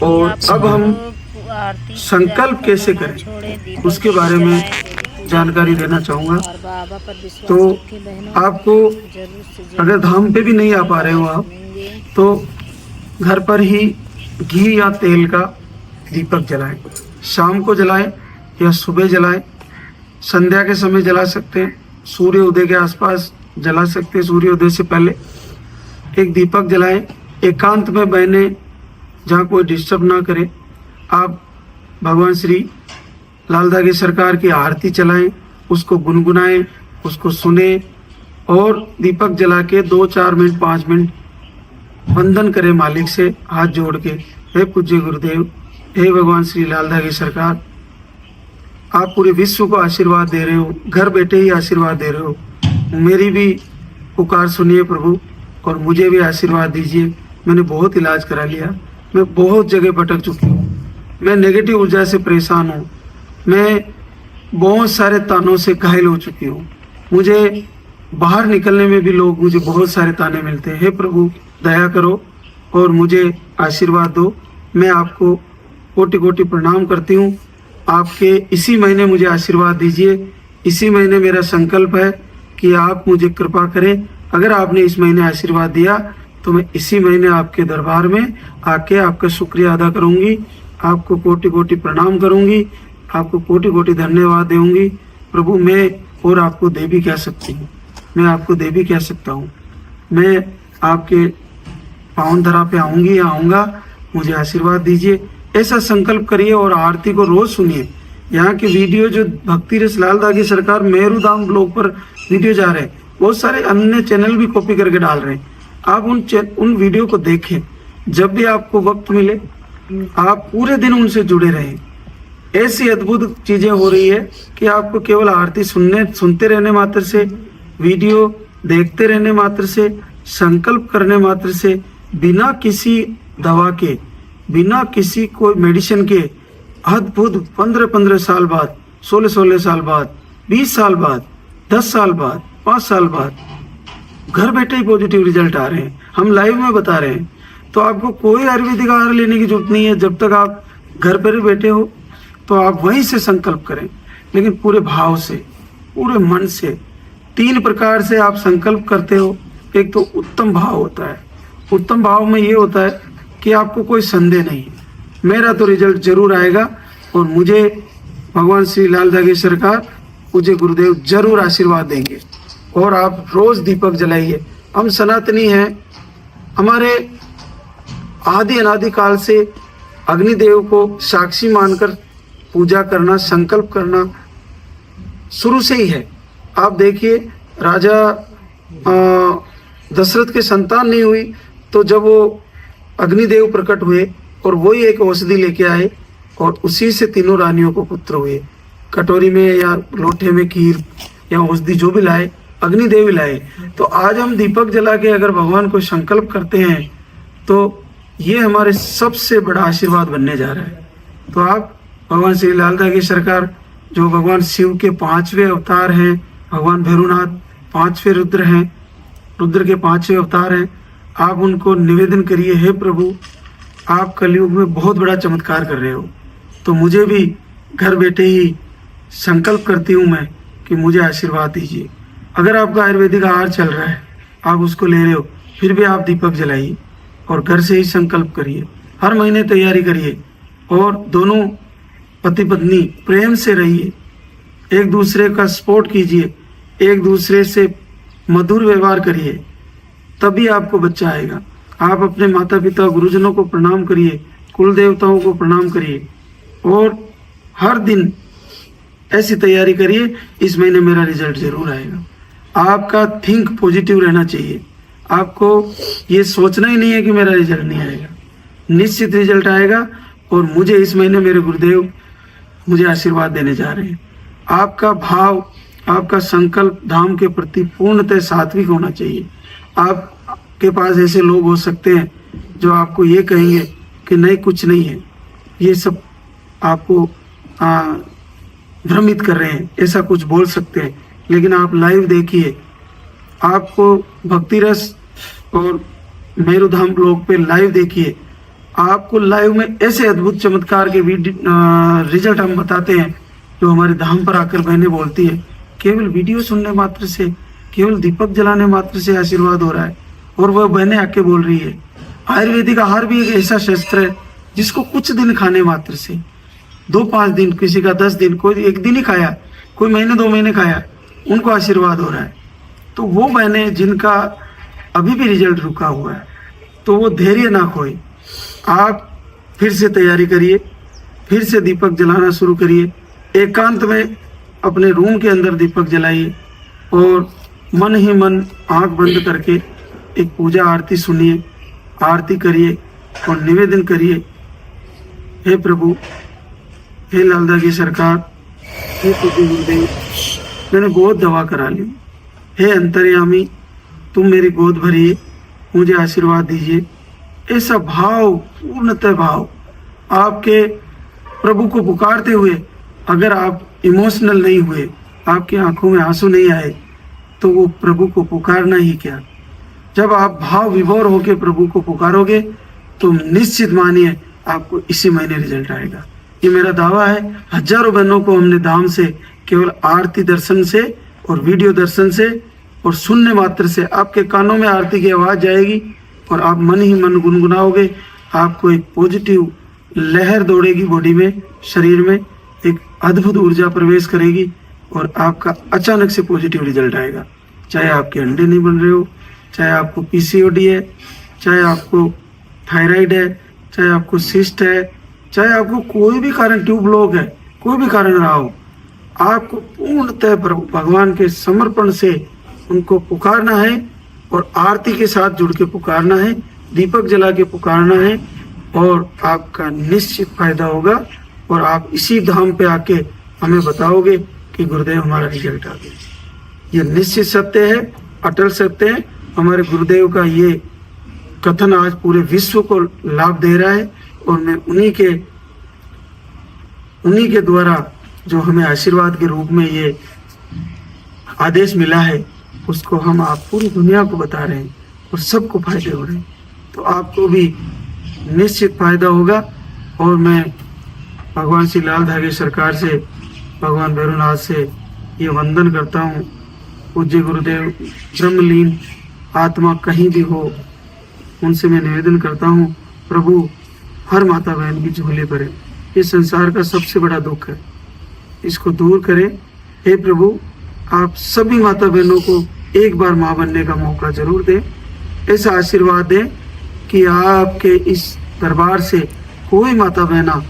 और अब हम संकल्प कैसे करें उसके बारे में जानकारी देना चाहूँगा। तो आपको अगर धाम पे भी नहीं आ पा रहे हो आप, तो घर पर ही घी या तेल का दीपक जलाएं। शाम को जलाएं या सुबह जलाएं, संध्या के समय जला सकते हैं, सूर्य उदय के आसपास जला सकते हैं, सूर्य उदय से पहले एक दीपक जलाएं। एकांत में बहने जहाँ कोई डिस्टर्ब ना करे, आप भगवान श्री लाल धागे सरकार की आरती चलाएं, उसको गुनगुनाएं, उसको सुने और दीपक जला के 2-4 मिनट 5 मिनट वंदन करें मालिक से हाथ जोड़ के। हे पूज्य गुरुदेव, हे भगवान श्री लाल धागे सरकार, आप पूरे विश्व को आशीर्वाद दे रहे हो, घर बैठे ही आशीर्वाद दे रहे हो। मेरी भी पुकार सुनिए प्रभु और मुझे भी आशीर्वाद दीजिए। मैंने बहुत इलाज करा लिया, मैं बहुत जगह भटक चुकी हूँ, मैं नेगेटिव ऊर्जा से परेशान हूँ, मैं बहुत सारे तानों से घायल हो चुकी हूँ। मुझे बाहर निकलने में भी लोग मुझे बहुत सारे ताने मिलते हैं। हे प्रभु दया करो और मुझे आशीर्वाद दो। मैं आपको कोटि कोटि प्रणाम करती हूँ। आपके इसी महीने मुझे आशीर्वाद दीजिए। इसी महीने मेरा संकल्प है कि आप मुझे कृपा करें। अगर आपने इस महीने आशीर्वाद दिया तो मैं इसी महीने आपके दरबार में आके आपका शुक्रिया अदा करूंगी, आपको कोटि कोटि प्रणाम करूंगी, आपको कोटि कोटि धन्यवाद दूंगी। प्रभु मैं और आपको देवी कह सकती हूँ, मैं आपको देवी कह सकता हूँ। मैं आपके पावन धरा पे आऊंगी या आऊँगा, मुझे आशीर्वाद दीजिए। ऐसा संकल्प करिए और आरती को रोज सुनिए। यहाँ की वीडियो जो भक्ति रस लाल धागे सरकार मेरू धाम ब्लॉग पर वीडियो जा रहे हैं, बहुत सारे अन्य चैनल भी कॉपी करके डाल रहे हैं। आप उन वीडियो को देखें। जब भी आपको वक्त मिले आप पूरे दिन उनसे जुड़े रहें। ऐसी अद्भुत चीजें हो रही है कि आपको केवल आरती सुनते रहने मात्र से, वीडियो देखते रहने मात्र से, संकल्प करने मात्र से, बिना किसी दवा के, बिना किसी कोई मेडिसिन के, अद्भुत 15-15 साल बाद, 16-16 साल बाद, 20 साल बाद, 10 साल बाद, 5 साल बाद घर बैठे ही पॉजिटिव रिजल्ट आ रहे हैं। हम लाइव में बता रहे हैं। तो आपको कोई आयुर्वेदिक आहार लेने की जरूरत नहीं है। जब तक आप घर पर बैठे हो तो आप वहीं से संकल्प करें, लेकिन पूरे भाव से, पूरे मन से। 3 प्रकार से आप संकल्प करते हो। एक तो उत्तम भाव होता है। उत्तम भाव में ये होता है कि आपको कोई संदेह नहीं है, मेरा तो रिजल्ट जरूर आएगा और मुझे भगवान श्री लाल धागे सरकार, पूज्य गुरुदेव जरूर आशीर्वाद देंगे। और आप रोज दीपक जलाइए। हम सनातनी हैं, हमारे आदि अनादि काल से अग्निदेव को साक्षी मानकर पूजा करना, संकल्प करना शुरू से ही है। आप देखिए, राजा दशरथ के संतान नहीं हुई तो जब वो अग्निदेव प्रकट हुए और वही एक औषधि लेके आए और उसी से तीनों रानियों को पुत्र हुए। कटोरी में या लोटे में खीर या औषधि जो भी लाए, अग्निदेव लाए। तो आज हम दीपक जला के अगर भगवान को संकल्प करते हैं तो ये हमारे सबसे बड़ा आशीर्वाद बनने जा रहा है। तो आप भगवान श्री लाल धागे सरकार, जो भगवान शिव के 5वें अवतार हैं, भगवान भैरवनाथ 5वें रुद्र हैं, रुद्र के 5वें अवतार हैं, आप उनको निवेदन करिए, हे प्रभु आप कलयुग में बहुत बड़ा चमत्कार कर रहे हो, तो मुझे भी घर बैठे ही संकल्प करती हूँ मैं कि मुझे आशीर्वाद दीजिए। अगर आपका आयुर्वेदिक आहार चल रहा है, आप उसको ले रहे हो, फिर भी आप दीपक जलाइए और घर से ही संकल्प करिए। हर महीने तैयारी करिए और दोनों पति पत्नी प्रेम से रहिए, एक दूसरे का सपोर्ट कीजिए, एक दूसरे से मधुर व्यवहार करिए, तभी आपको बच्चा आएगा। आप अपने माता पिता गुरुजनों को प्रणाम करिए, कुल देवताओं को प्रणाम करिए और हर दिन ऐसी तैयारी करिए, इस महीने मेरा रिजल्ट जरूर आएगा। आपका थिंक पॉजिटिव रहना चाहिए। आपको ये सोचना ही नहीं है कि मेरा रिजल्ट नहीं आएगा, निश्चित रिजल्ट आएगा। और मुझे इस महीने मेरे गुरुदेव मुझे आशीर्वाद देने जा रहे हैं। आपका भाव, आपका संकल्प धाम के प्रति पूर्णतः सात्विक होना चाहिए। आपके पास ऐसे लोग हो सकते हैं जो आपको ये कहेंगे कि नहीं कुछ नहीं है, ये सब आपको भ्रमित कर रहे हैं, ऐसा कुछ बोल सकते हैं। लेकिन आप लाइव देखिए, आपको भक्ति रस और मेरुधाम ब्लॉग पे लाइव देखिए, आपको लाइव में ऐसे अद्भुत चमत्कार के रिजल्ट हम बताते हैं जो हमारे धाम पर आकर बहनें बोलती है केवल वीडियो सुनने मात्र से, केवल दीपक जलाने मात्र से आशीर्वाद हो रहा है। और वह बहनें आके बोल रही है आयुर्वेदिक आहार भी एक ऐसा शस्त्र है जिसको कुछ दिन खाने मात्र से, 2-5 दिन, किसी का 10 दिन, कोई 1 दिन ही खाया, कोई महीने 2 महीने खाया, उनको आशीर्वाद हो रहा है। तो वो बहनें जिनका अभी भी रिजल्ट रुका हुआ है, तो वो धैर्य ना खोए। आप फिर से तैयारी करिए, फिर से दीपक जलाना शुरू करिए, एकांत में अपने रूम के अंदर दीपक जलाइए और मन ही मन आंख बंद करके एक पूजा आरती सुनिए, आरती करिए और निवेदन करिए, हे प्रभु, हे लालदा की सरकार, हे प्रभु गुरुदेव, मैंने बहुत दवा करा ली, हे अंतर्यामी, तुम मेरी गोद भरिए, मुझे आशीर्वाद दीजिए। ऐसा भाव, पूर्णतः भाव, आपके प्रभु को पुकारते हुए अगर आप इमोशनल नहीं हुए, आपकी आंखों में आंसू नहीं आए, तो वो प्रभु को पुकारना ही क्या। जब आप भाव विभोर होकर प्रभु को पुकारोगे तो निश्चित मानिए आपको इसी महीने रिजल्ट आएगा। ये मेरा दावा है। हजारों बहनों को हमने धाम से केवल आरती दर्शन से और वीडियो दर्शन से और सुनने मात्र से आपके कानों में आरती की आवाज जाएगी और आप मन ही मन गुनगुनाओगे। आपको एक पॉजिटिव लहर दौड़ेगी बॉडी में, शरीर में एक अद्भुत ऊर्जा प्रवेश करेगी और आपका अचानक से पॉजिटिव रिजल्ट आएगा। चाहे आपके अंडे नहीं बन रहे हो, चाहे आपको पीसीओडी है, चाहे आपको थायराइड है, चाहे आपको सिस्ट है, चाहे आपको कोई भी कारण, ट्यूब ब्लॉक है, कोई भी कारण रहा हो, आपको पूर्णतः भगवान के समर्पण से उनको पुकारना है और आरती के साथ जुड़ के पुकारना है, दीपक जला के पुकारना है और आपका निश्चित फायदा होगा। और आप इसी धाम पे आके हमें बताओगे कि गुरुदेव हमारा रिजल्ट आ गया। ये निश्चित सत्य है, अटल सत्य है। हमारे गुरुदेव का ये कथन आज पूरे विश्व को लाभ दे रहा है और मैं उन्हीं के द्वारा जो हमें आशीर्वाद के रूप में ये आदेश मिला है उसको हम आप पूरी दुनिया को बता रहे हैं और सबको फायदे हो रहे हैं। तो आपको भी निश्चित फायदा होगा। और मैं भगवान श्री लाल धागे सरकार से, भगवान भैरवनाथ से ये वंदन करता हूँ। पूज्य गुरुदेव ब्रह्मलीन आत्मा कहीं भी हो, उनसे मैं निवेदन करता हूँ, प्रभु हर माता बहन की झोली भरे। ये संसार का सबसे बड़ा दुख है, इसको दूर करें। हे प्रभु, आप सभी माता बहनों को एक बार माँ बनने का मौका जरूर दें। ऐसा आशीर्वाद दें कि आपके इस दरबार से कोई माता बहना